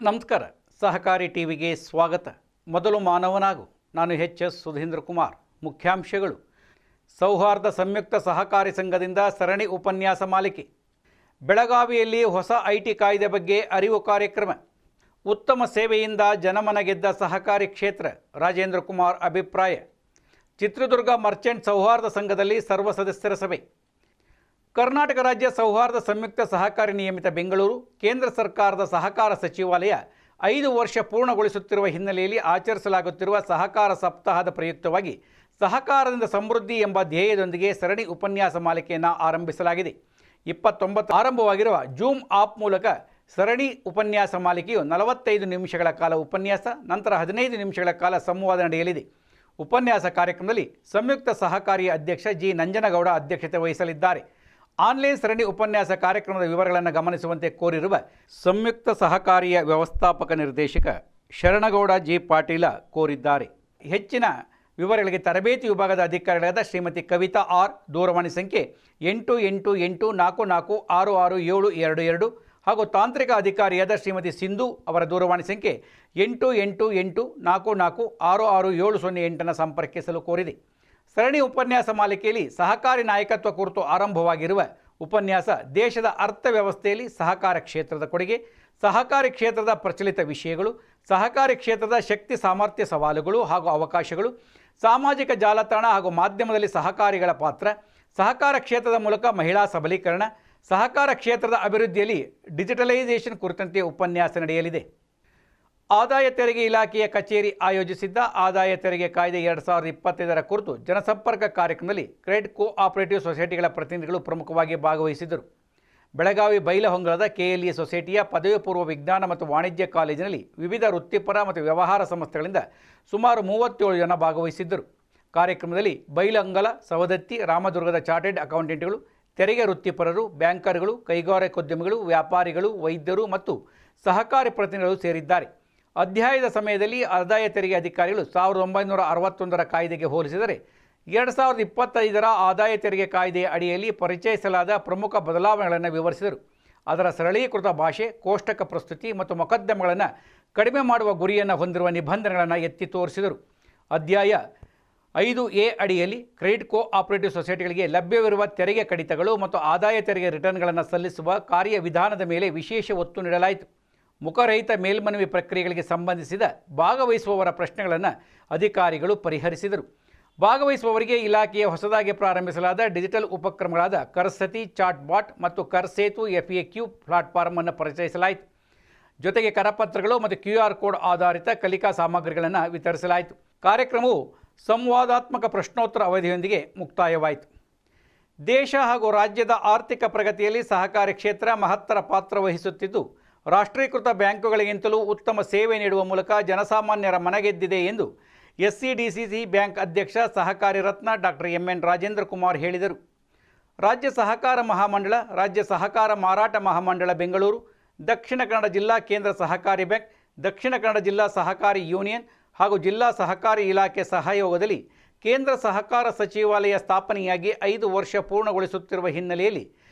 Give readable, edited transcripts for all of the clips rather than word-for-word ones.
ನಮಸ್ಕಾರ. ಸಹಕಾರಿ ಟಿವಿಗೆ ಸ್ವಾಗತ. ಮೊದಲು ಮಾನವನಾಗು. ನಾನು ಎಚ್.ಎಸ್. ಸುಧೀಂದ್ರ ಕುಮಾರ್. ಮುಖ್ಯಾಂಶಗಳು. ಸೌಹಾರ್ದ ಸಂಯುಕ್ತ ಸಹಕಾರಿ ಸಂಘದಿಂದ ಸರಣಿ ಉಪನ್ಯಾಸ ಮಾಲಿಕೆ. ಬೆಳಗಾವಿಯಲ್ಲಿ ಹೊಸ ಐಟಿ ಕಾಯ್ದೆ ಬಗ್ಗೆ ಅರಿವು ಕಾರ್ಯಕ್ರಮ. ಉತ್ತಮ ಸೇವೆಯಿಂದ ಜನಮನ ಗೆದ್ದ ಸಹಕಾರಿ ಕ್ಷೇತ್ರ. ರಾಜೇಂದ್ರ ಕುಮಾರ್ ಅಭಿಪ್ರಾಯ. ಚಿತ್ರದುರ್ಗ ಮರ್ಚೆಂಟ್ ಸೌಹಾರ್ದ ಸಂಘದಲ್ಲಿ ಸರ್ವ ಸದಸ್ಯರ ಸಭೆ. ಕರ್ನಾಟಕ ರಾಜ್ಯ ಸೌಹಾರ್ದ ಸಂಯುಕ್ತ ಸಹಕಾರಿ ನಿಯಮಿತ ಬೆಂಗಳೂರು ಕೇಂದ್ರ ಸರ್ಕಾರದ ಸಹಕಾರ ಸಚಿವಾಲಯ 5 ವರ್ಷ ಪೂರ್ಣಗೊಳಿಸುತ್ತಿರುವ ಹಿನ್ನೆಲೆಯಲ್ಲಿ ಆಚರಿಸಲಾಗುತ್ತಿರುವ ಸಹಕಾರ ಸಪ್ತಾಹದ ಪ್ರಯುಕ್ತವಾಗಿ ಸಹಕಾರದಿಂದ ಸಮೃದ್ಧಿ ಎಂಬ ಧ್ಯೇಯದೊಂದಿಗೆ ಸರಣಿ ಉಪನ್ಯಾಸ ಮಾಲಿಕೆಯನ್ನು ಆರಂಭಿಸಲಾಗಿದೆ. 29 ಆರಂಭವಾಗಿರುವ ಜೂಮ್ ಆಪ್ ಮೂಲಕ ಸರಣಿ ಉಪನ್ಯಾಸ ಮಾಲಿಕೆಯು 45 ನಿಮಿಷಗಳ ಕಾಲ ಉಪನ್ಯಾಸ, ನಂತರ 15 ನಿಮಿಷಗಳ ಕಾಲ ಸಂವಾದ ನಡೆಯಲಿದೆ. ಉಪನ್ಯಾಸ ಕಾರ್ಯಕ್ರಮದಲ್ಲಿ ಸಂಯುಕ್ತ ಸಹಕಾರಿಯ ಅಧ್ಯಕ್ಷ ಜಿ ನಂಜನಗೌಡ ಅಧ್ಯಕ್ಷತೆ ವಹಿಸಲಿದ್ದಾರೆ. ಆನ್ಲೈನ್ ಸರಣಿ ಉಪನ್ಯಾಸ ಕಾರ್ಯಕ್ರಮದ ವಿವರಗಳನ್ನು ಗಮನಿಸುವಂತೆ ಕೋರಿರುವ ಸಂಯುಕ್ತ ಸಹಕಾರಿಯ ವ್ಯವಸ್ಥಾಪಕ ನಿರ್ದೇಶಕ ಶರಣಗೌಡ ಜಿ ಪಾಟೀಲ ಕೋರಿದ್ದಾರೆ. ಹೆಚ್ಚಿನ ವಿವರಗಳಿಗೆ ತರಬೇತಿ ವಿಭಾಗದ ಅಧಿಕಾರಿಗಳಾದ ಶ್ರೀಮತಿ ಕವಿತಾ ಆರ್, ದೂರವಾಣಿ ಸಂಖ್ಯೆ 8884466722 ಹಾಗೂ ತಾಂತ್ರಿಕ ಅಧಿಕಾರಿಯಾದ ಶ್ರೀಮತಿ ಸಿಂಧು ಅವರ ದೂರವಾಣಿ ಸಂಖ್ಯೆ 8884466708 ಸಂಪರ್ಕಿಸಲು ಕೋರಿದೆ. ಸರಣಿ ಉಪನ್ಯಾಸ ಮಾಲಿಕೆಯಲ್ಲಿ ಸಹಕಾರಿ ನಾಯಕತ್ವ ಕುರಿತು ಆರಂಭವಾಗಿರುವ ಉಪನ್ಯಾಸ ದೇಶದ ಅರ್ಥವ್ಯವಸ್ಥೆಯಲ್ಲಿ ಸಹಕಾರ ಕ್ಷೇತ್ರದ ಕೊಡುಗೆ, ಸಹಕಾರಿ ಕ್ಷೇತ್ರದ ಪ್ರಚಲಿತ ವಿಷಯಗಳು, ಸಹಕಾರಿ ಕ್ಷೇತ್ರದ ಶಕ್ತಿ ಸಾಮರ್ಥ್ಯ ಸವಾಲುಗಳು ಹಾಗೂ ಅವಕಾಶಗಳು, ಸಾಮಾಜಿಕ ಜಾಲತಾಣ ಹಾಗೂ ಮಾಧ್ಯಮದಲ್ಲಿ ಸಹಕಾರಿಗಳ ಪಾತ್ರ, ಸಹಕಾರ ಕ್ಷೇತ್ರದ ಮೂಲಕ ಮಹಿಳಾ ಸಬಲೀಕರಣ, ಸಹಕಾರ ಕ್ಷೇತ್ರದ ಅಭಿವೃದ್ಧಿಯಲ್ಲಿ ಡಿಜಿಟಲೈಸೇಷನ್ ಕುರಿತಂತೆ ಉಪನ್ಯಾಸ ನಡೆಯಲಿದೆ. ಆದಾಯ ತೆರಿಗೆ ಇಲಾಖೆಯ ಕಚೇರಿ ಆಯೋಜಿಸಿದ್ದ ಆದಾಯ ತೆರಿಗೆ ಕಾಯ್ದೆ 2025 ಕುರಿತು ಜನಸಂಪರ್ಕ ಕಾರ್ಯಕ್ರಮದಲ್ಲಿ ಕ್ರೆಡಿಟ್ ಕೋಆಪರೇಟಿವ್ ಸೊಸೈಟಿಗಳ ಪ್ರತಿನಿಧಿಗಳು ಪ್ರಮುಖವಾಗಿ ಭಾಗವಹಿಸಿದ್ದರು. ಬೆಳಗಾವಿ ಬೈಲಹೊಂಗಲದ KLE ಸೊಸೈಟಿಯ ಪದವಿ ಪೂರ್ವ ವಿಜ್ಞಾನ ಮತ್ತು ವಾಣಿಜ್ಯ ಕಾಲೇಜಿನಲ್ಲಿ ವಿವಿಧ ವೃತ್ತಿಪರ ಮತ್ತು ವ್ಯವಹಾರ ಸಂಸ್ಥೆಗಳಿಂದ ಸುಮಾರು 37 ಜನ ಭಾಗವಹಿಸಿದ್ದರು. ಕಾರ್ಯಕ್ರಮದಲ್ಲಿ ಬೈಲಹೊಂಗಲ, ಸವದತ್ತಿ, ರಾಮದುರ್ಗದ ಚಾರ್ಟೆಡ್ ಅಕೌಂಟೆಂಟ್ಗಳು, ತೆರಿಗೆ ವೃತ್ತಿಪರರು, ಬ್ಯಾಂಕರ್ಗಳು, ಕೈಗಾರಿಕೋದ್ಯಮಿಗಳು, ವ್ಯಾಪಾರಿಗಳು, ವೈದ್ಯರು ಮತ್ತು ಸಹಕಾರಿ ಪ್ರತಿನಿಧಿಗಳು ಸೇರಿದ್ದಾರೆ. ಅಧ್ಯಾಯದ ಸಮಯದಲ್ಲಿ ಆದಾಯ ತೆರಿಗೆ ಅಧಿಕಾರಿಗಳು 1961 ಕಾಯ್ದೆಗೆ ಹೋಲಿಸಿದರೆ 2025 ಆದಾಯ ತೆರಿಗೆ ಕಾಯ್ದೆಯ ಅಡಿಯಲ್ಲಿ ಪರಿಚಯಿಸಲಾದ ಪ್ರಮುಖ ಬದಲಾವಣೆಗಳನ್ನು ವಿವರಿಸಿದರು. ಅದರ ಸರಳೀಕೃತ ಭಾಷೆ, ಕೋಷ್ಟಕ ಪ್ರಸ್ತುತಿ ಮತ್ತು ಮೊಕದ್ದಮೆಗಳನ್ನು ಕಡಿಮೆ ಮಾಡುವ ಗುರಿಯನ್ನು ಹೊಂದಿರುವ ನಿಬಂಧನೆಗಳನ್ನು ಎತ್ತಿ ತೋರಿಸಿದರು. ಅಧ್ಯಾಯ 5A ಅಡಿಯಲ್ಲಿ ಕ್ರೆಡಿಟ್ ಕೋಆಪರೇಟಿವ್ ಸೊಸೈಟಿಗಳಿಗೆ ಲಭ್ಯವಿರುವ ತೆರಿಗೆ ಕಡಿತಗಳು ಮತ್ತು ಆದಾಯ ತೆರಿಗೆ ರಿಟರ್ನ್ಗಳನ್ನು ಸಲ್ಲಿಸುವ ಕಾರ್ಯವಿಧಾನದ ಮೇಲೆ ವಿಶೇಷ ಒತ್ತು ನೀಡಲಾಯಿತು. ಮುಖರಹಿತ ಮೇಲ್ಮನವಿ ಪ್ರಕ್ರಿಯೆಗಳಿಗೆ ಸಂಬಂಧಿಸಿದ ಭಾಗವಹಿಸುವವರ ಪ್ರಶ್ನೆಗಳನ್ನು ಅಧಿಕಾರಿಗಳು ಪರಿಹರಿಸಿದರು. ಭಾಗವಹಿಸುವವರಿಗೆ ಇಲಾಖೆಯ ಹೊಸದಾಗಿ ಪ್ರಾರಂಭಿಸಲಾದ ಡಿಜಿಟಲ್ ಉಪಕ್ರಮಗಳಾದ ಕರ್ಸತಿ, ಚಾಟ್ ಬಾಟ್ ಮತ್ತು ಕರ್ಸೇತು FAQ ಪ್ಲಾಟ್ಫಾರ್ಮ್ ಅನ್ನು ಪರಿಚಯಿಸಲಾಯಿತು. ಜೊತೆಗೆ ಕರಪತ್ರಗಳು ಮತ್ತು QR ಕೋಡ್ ಆಧಾರಿತ ಕಲಿಕಾ ಸಾಮಗ್ರಿಗಳನ್ನು ವಿತರಿಸಲಾಯಿತು. ಕಾರ್ಯಕ್ರಮವು ಸಂವಾದಾತ್ಮಕ ಪ್ರಶ್ನೋತ್ತರ ಅವಧಿಯೊಂದಿಗೆ ಮುಕ್ತಾಯವಾಯಿತು. ದೇಶ ಹಾಗೂ ರಾಜ್ಯದ ಆರ್ಥಿಕ ಪ್ರಗತಿಯಲ್ಲಿ ಸಹಕಾರಿ ಕ್ಷೇತ್ರ ಮಹತ್ತರ ಪಾತ್ರ ವಹಿಸುತ್ತಿದ್ದು, ರಾಷ್ಟ್ರೀಕೃತ ಬ್ಯಾಂಕುಗಳಿಗಿಂತಲೂ ಉತ್ತಮ ಸೇವೆ ನೀಡುವ ಮೂಲಕ ಜನಸಾಮಾನ್ಯರ ಮನಗೆದ್ದಿದೆ ಎಂದು SCDCC ಬ್ಯಾಂಕ್ ಅಧ್ಯಕ್ಷ ಸಹಕಾರಿ ರತ್ನ ಡಾಕ್ಟರ್ MN ರಾಜೇಂದ್ರ ಕುಮಾರ್ ಹೇಳಿದರು. ರಾಜ್ಯ ಸಹಕಾರ ಮಹಾಮಂಡಳ, ರಾಜ್ಯ ಸಹಕಾರ ಮಾರಾಟ ಮಹಾಮಂಡಳ ಬೆಂಗಳೂರು, ದಕ್ಷಿಣ ಕನ್ನಡ ಜಿಲ್ಲಾ ಕೇಂದ್ರ ಸಹಕಾರಿ ಬ್ಯಾಂಕ್, ದಕ್ಷಿಣ ಕನ್ನಡ ಜಿಲ್ಲಾ ಸಹಕಾರಿ ಯೂನಿಯನ್ ಹಾಗೂ ಜಿಲ್ಲಾ ಸಹಕಾರಿ ಇಲಾಖೆ ಸಹಯೋಗದಲ್ಲಿ ಕೇಂದ್ರ ಸಹಕಾರ ಸಚಿವಾಲಯ ಸ್ಥಾಪನೆಯಾಗಿ 5 ವರ್ಷ ಪೂರ್ಣಗೊಳಿಸುತ್ತಿರುವ ಹಿನ್ನೆಲೆಯಲ್ಲಿ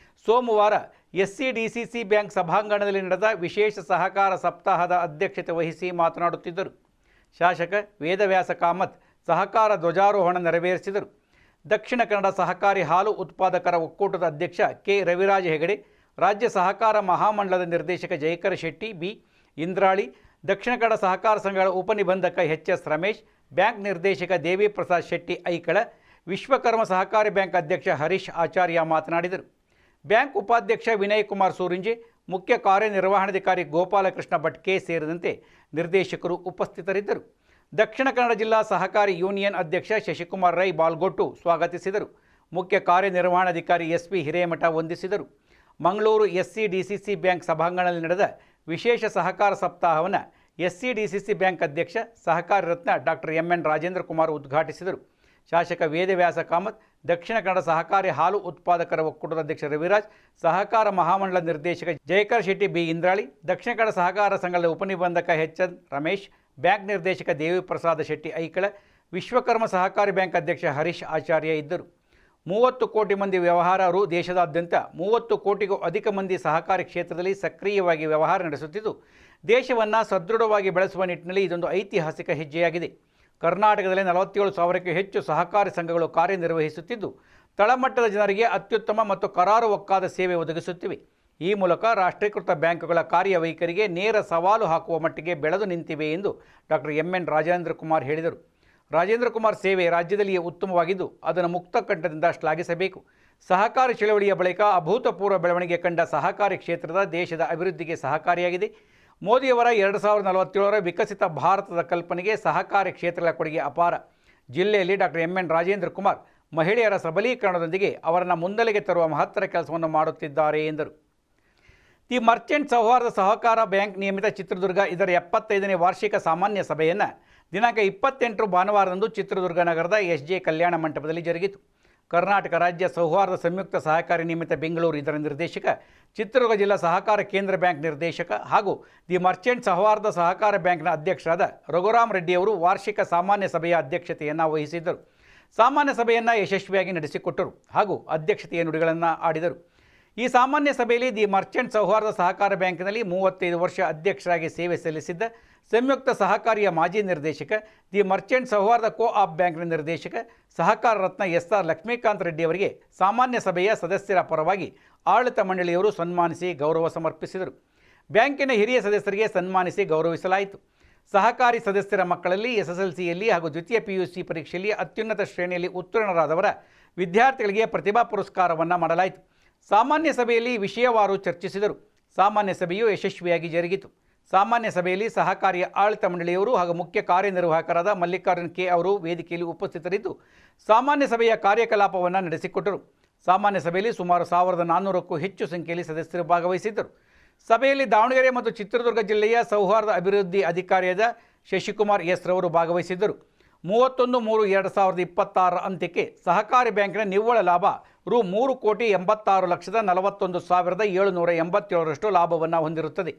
ಸೋಮವಾರ SCDCC ಬ್ಯಾಂಕ್ ಸಭಾಂಗಣದಲ್ಲಿ ನಡೆದ ವಿಶೇಷ ಸಹಕಾರ ಸಪ್ತಾಹದ ಅಧ್ಯಕ್ಷತೆ ವಹಿಸಿ ಮಾತನಾಡುತ್ತಿದ್ದರು. ಶಾಸಕ ವೇದವ್ಯಾಸ ಕಾಮತ್ ಸಹಕಾರ ಧ್ವಜಾರೋಹಣ ನೆರವೇರಿಸಿದರು. ದಕ್ಷಿಣ ಕನ್ನಡ ಸಹಕಾರಿ ಹಾಲು ಉತ್ಪಾದಕರ ಒಕ್ಕೂಟದ ಅಧ್ಯಕ್ಷ ಕೆ ರವಿರಾಜ ಹೆಗಡೆ, ರಾಜ್ಯ ಸಹಕಾರ ಮಹಾಮಂಡಲದ ನಿರ್ದೇಶಕ ಜಯಕರ ಶೆಟ್ಟಿ ಬಿ, ಇಂದ್ರಾಳಿ, ದಕ್ಷಿಣ ಕನ್ನಡ ಸಹಕಾರ ಸಂಘಗಳ ಉಪನಿಬಂಧಕ HS ರಮೇಶ್, ಬ್ಯಾಂಕ್ ನಿರ್ದೇಶಕ ದೇವಿ ಪ್ರಸಾದ್ ಶೆಟ್ಟಿ ಐಕಳ, ವಿಶ್ವಕರ್ಮ ಸಹಕಾರಿ ಬ್ಯಾಂಕ್ ಅಧ್ಯಕ್ಷ ಹರೀಶ್ ಆಚಾರ್ಯ ಮಾತನಾಡಿದರು. ಬ್ಯಾಂಕ್ ಉಪಾಧ್ಯಕ್ಷ ವಿನಯ್ ಕುಮಾರ್ ಸೂರಿಂಜೆ, ಮುಖ್ಯ ಕಾರ್ಯನಿರ್ವಹಣಾಧಿಕಾರಿ ಗೋಪಾಲಕೃಷ್ಣ ಭಟ್ಕೆ ಸೇರಿದಂತೆ ನಿರ್ದೇಶಕರು ಉಪಸ್ಥಿತರಿದ್ದರು. ದಕ್ಷಿಣ ಕನ್ನಡ ಜಿಲ್ಲಾ ಸಹಕಾರಿ ಯೂನಿಯನ್ ಅಧ್ಯಕ್ಷ ಶಶಿಕುಮಾರ್ ರೈ ಬಾಲ್ಗೊಟ್ಟು ಸ್ವಾಗತಿಸಿದರು. ಮುಖ್ಯ ಕಾರ್ಯನಿರ್ವಹಣಾಧಿಕಾರಿ SP ಹಿರೇಮಠ ವಂದಿಸಿದರು. ಮಂಗಳೂರು SCDCC ಬ್ಯಾಂಕ್ ಸಭಾಂಗಣದಲ್ಲಿ ನಡೆದ ವಿಶೇಷ ಸಹಕಾರ ಸಪ್ತಾಹವನ್ನು SCDCC ಬ್ಯಾಂಕ್ ಅಧ್ಯಕ್ಷ ಸಹಕಾರಿ ರತ್ನ ಡಾಕ್ಟರ್ MN ರಾಜೇಂದ್ರ ಕುಮಾರ್ ಉದ್ಘಾಟಿಸಿದರು. ಶಾಸಕ ವೇದವ್ಯಾಸ ಕಾಮತ್, ದಕ್ಷಿಣ ಕನ್ನಡ ಸಹಕಾರಿ ಹಾಲು ಉತ್ಪಾದಕರ ಒಕ್ಕೂಟದ ಅಧ್ಯಕ್ಷ ರವಿರಾಜ್, ಸಹಕಾರ ಮಹಾಮಂಡಲ ನಿರ್ದೇಶಕ ಜಯಕರ್ ಶೆಟ್ಟಿ ಬಿ, ಇಂದ್ರಾಳಿ, ದಕ್ಷಿಣ ಕನ್ನಡ ಸಹಕಾರ ಸಂಘದ ಉಪನಿಬಂಧಕ HS ರಮೇಶ್, ಬ್ಯಾಂಕ್ ನಿರ್ದೇಶಕ ದೇವಿ ಪ್ರಸಾದ ಶೆಟ್ಟಿ ಐಕಳ, ವಿಶ್ವಕರ್ಮ ಸಹಕಾರಿ ಬ್ಯಾಂಕ್ ಅಧ್ಯಕ್ಷ ಹರೀಶ್ ಆಚಾರ್ಯ ಇದ್ದರು. 30 ಕೋಟಿ ಮಂದಿ ವ್ಯವಹಾರರು ದೇಶದಾದ್ಯಂತ 30 ಕೋಟಿಗೂ ಅಧಿಕ ಮಂದಿ ಸಹಕಾರಿ ಕ್ಷೇತ್ರದಲ್ಲಿ ಸಕ್ರಿಯವಾಗಿ ವ್ಯವಹಾರ ನಡೆಸುತ್ತಿದ್ದು, ದೇಶವನ್ನು ಸದೃಢವಾಗಿ ಬೆಳೆಸುವ ನಿಟ್ಟಿನಲ್ಲಿ ಇದೊಂದು ಐತಿಹಾಸಿಕ ಹೆಜ್ಜೆಯಾಗಿದೆ. ಕರ್ನಾಟಕದಲ್ಲಿ 47,000ಕ್ಕೂ ಹೆಚ್ಚು ಸಹಕಾರಿ ಸಂಘಗಳು ಕಾರ್ಯನಿರ್ವಹಿಸುತ್ತಿದ್ದು, ತಳಮಟ್ಟದ ಜನರಿಗೆ ಅತ್ಯುತ್ತಮ ಮತ್ತು ಕರಾರುವಕ್ಕಾದ ಸೇವೆ ಒದಗಿಸುತ್ತಿವೆ. ಈ ಮೂಲಕ ರಾಷ್ಟ್ರೀಕೃತ ಬ್ಯಾಂಕುಗಳ ಕಾರ್ಯವೈಖರಿಗೆ ನೇರ ಸವಾಲು ಹಾಕುವ ಮಟ್ಟಿಗೆ ಬೆಳೆದು ನಿಂತಿವೆ ಎಂದು ಡಾಕ್ಟರ್ ಎನ್ ರಾಜೇಂದ್ರ ಕುಮಾರ್ ಹೇಳಿದರು. ರಾಜೇಂದ್ರ ಕುಮಾರ್ ಸೇವೆ ರಾಜ್ಯದಲ್ಲಿಯೇ ಉತ್ತಮವಾಗಿದ್ದು, ಅದನ್ನು ಮುಕ್ತ ಕಂಠದಿಂದ ಶ್ಲಾಘಿಸಬೇಕು. ಸಹಕಾರಿ ಚಳವಳಿಯ ಬಳಿಕ ಅಭೂತಪೂರ್ವ ಬೆಳವಣಿಗೆ ಕಂಡ ಸಹಕಾರಿ ಕ್ಷೇತ್ರದ ದೇಶದ ಅಭಿವೃದ್ಧಿಗೆ ಸಹಕಾರಿಯಾಗಿದೆ. ಮೋದಿಯವರ 2047ರ ವಿಕಸಿತ ಭಾರತದ ಕಲ್ಪನೆಗೆ ಸಹಕಾರಿ ಕ್ಷೇತ್ರಗಳ ಕೊಡುಗೆ ಅಪಾರ. ಜಿಲ್ಲೆಯಲ್ಲಿ ಡಾಕ್ಟರ್ ಎನ್ ರಾಜೇಂದ್ರ ಕುಮಾರ್ ಮಹಿಳೆಯರ ಸಬಲೀಕರಣದೊಂದಿಗೆ ಅವರನ್ನು ಮುನ್ನೆಲೆಗೆ ತರುವ ಮಹತ್ತರ ಕೆಲಸವನ್ನು ಮಾಡುತ್ತಿದ್ದಾರೆ ಎಂದರು. ದಿ ಮರ್ಚೆಂಟ್ ಸೌಹಾರ್ದ ಸಹಕಾರ ಬ್ಯಾಂಕ್ ನಿಯಮಿತ ಚಿತ್ರದುರ್ಗ ಇದರ 75ನೇ ವಾರ್ಷಿಕ ಸಾಮಾನ್ಯ ಸಭೆಯನ್ನು ದಿನಾಂಕ 28 ಭಾನುವಾರದಂದು ಚಿತ್ರದುರ್ಗ ನಗರದ ಎಸ್.ಜೆ. ಕಲ್ಯಾಣ ಮಂಟಪದಲ್ಲಿ ಜರುಗಿತು. ಕರ್ನಾಟಕ ರಾಜ್ಯ ಸೌಹಾರ್ದ ಸಂಯುಕ್ತ ಸಹಕಾರಿ ನಿಯಮಿತ ಬೆಂಗಳೂರು ಇದರ ನಿರ್ದೇಶಕ, ಚಿತ್ರದುರ್ಗ ಜಿಲ್ಲಾ ಸಹಕಾರ ಕೇಂದ್ರ ಬ್ಯಾಂಕ್ ನಿರ್ದೇಶಕ ಹಾಗೂ ದಿ ಮರ್ಚೆಂಟ್ ಸೌಹಾರ್ದ ಸಹಕಾರ ಬ್ಯಾಂಕ್ನ ಅಧ್ಯಕ್ಷರಾದ ರಘುರಾಮ್ ರೆಡ್ಡಿಯವರು ವಾರ್ಷಿಕ ಸಾಮಾನ್ಯ ಸಭೆಯ ಅಧ್ಯಕ್ಷತೆಯನ್ನು ವಹಿಸಿದ್ದರು. ಸಾಮಾನ್ಯ ಸಭೆಯನ್ನು ಯಶಸ್ವಿಯಾಗಿ ನಡೆಸಿಕೊಟ್ಟರು ಹಾಗೂ ಅಧ್ಯಕ್ಷತೆಯ ನುಡಿಗಳನ್ನು ಆಡಿದರು. ಈ ಸಾಮಾನ್ಯ ಸಭೆಯಲ್ಲಿ ದಿ ಮರ್ಚೆಂಟ್ ಸೌಹಾರ್ದ ಸಹಕಾರ ಬ್ಯಾಂಕ್ನಲ್ಲಿ 35 ವರ್ಷ ಅಧ್ಯಕ್ಷರಾಗಿ ಸೇವೆ ಸಲ್ಲಿಸಿದ್ದ ಸಂಯುಕ್ತ ಸಹಕಾರಿಯ ಮಾಜಿ ನಿರ್ದೇಶಕ, ದಿ ಮರ್ಚೆಂಟ್ ಸೌಹಾರ್ದ ಕೋ-ಆಪ್ ಬ್ಯಾಂಕ್ನ ನಿರ್ದೇಶಕ, ಸಹಕಾರ ರತ್ನ ಎಸ್.ಆರ್. ಲಕ್ಷ್ಮೀಕಾಂತ್ ರೆಡ್ಡಿ ಅವರಿಗೆ ಸಾಮಾನ್ಯ ಸಭೆಯ ಸದಸ್ಯರ ಪರವಾಗಿ ಆಡಳಿತ ಮಂಡಳಿಯವರು ಸನ್ಮಾನಿಸಿ ಗೌರವ ಸಮರ್ಪಿಸಿದರು. ಬ್ಯಾಂಕಿನ ಹಿರಿಯ ಸದಸ್ಯರಿಗೆ ಸನ್ಮಾನಿಸಿ ಗೌರವಿಸಲಾಯಿತು. ಸಹಕಾರಿ ಸದಸ್ಯರ ಮಕ್ಕಳಲ್ಲಿ ಎಸ್ಎಸ್ಎಲ್ಸಿಯಲ್ಲಿ ಹಾಗೂ ದ್ವಿತೀಯ PUC ಪರೀಕ್ಷೆಯಲ್ಲಿ ಅತ್ಯುನ್ನತ ಶ್ರೇಣಿಯಲ್ಲಿ ಉತ್ತೀರ್ಣರಾದವರ ವಿದ್ಯಾರ್ಥಿಗಳಿಗೆ ಪ್ರತಿಭಾ ಪುರಸ್ಕಾರವನ್ನು ಮಾಡಲಾಯಿತು. ಸಾಮಾನ್ಯ ಸಭೆಯಲ್ಲಿ ವಿಷಯವಾರು ಚರ್ಚಿಸಿದರು. ಸಾಮಾನ್ಯ ಸಭೆಯು ಯಶಸ್ವಿಯಾಗಿ ಜರುಗಿತು. ಸಾಮಾನ್ಯ ಸಭೆಯಲ್ಲಿ ಸಹಕಾರಿಯ ಆಡಳಿತ ಮಂಡಳಿಯವರು ಹಾಗೂ ಮುಖ್ಯ ಕಾರ್ಯನಿರ್ವಾಹಕರಾದ ಮಲ್ಲಿಕಾರ್ಜುನ್ ಕೆ ಅವರು ವೇದಿಕೆಯಲ್ಲಿ ಉಪಸ್ಥಿತರಿದ್ದು ಸಾಮಾನ್ಯ ಸಭೆಯ ಕಾರ್ಯಕಲಾಪವನ್ನು ನಡೆಸಿಕೊಟ್ಟರು. ಸಾಮಾನ್ಯ ಸಭೆಯಲ್ಲಿ ಸುಮಾರು 1400ಕ್ಕೂ ಹೆಚ್ಚು ಸಂಖ್ಯೆಯಲ್ಲಿ ಸದಸ್ಯರು ಭಾಗವಹಿಸಿದ್ದರು. ಸಭೆಯಲ್ಲಿ ದಾವಣಗೆರೆ ಮತ್ತು ಚಿತ್ರದುರ್ಗ ಜಿಲ್ಲೆಯ ಸೌಹಾರ್ದ ಅಭಿವೃದ್ಧಿ ಅಧಿಕಾರಿಯಾದ ಶಶಿಕುಮಾರ್ ಎಸ್ ರವರು ಭಾಗವಹಿಸಿದ್ದರು. 31/3/2026 ಅಂತ್ಯಕ್ಕೆ ಸಹಕಾರಿ ಬ್ಯಾಂಕಿನ ನಿವ್ವಳ ಲಾಭ ರು 3,86,41,787 ಲಾಭವನ್ನು ಹೊಂದಿರುತ್ತದೆ.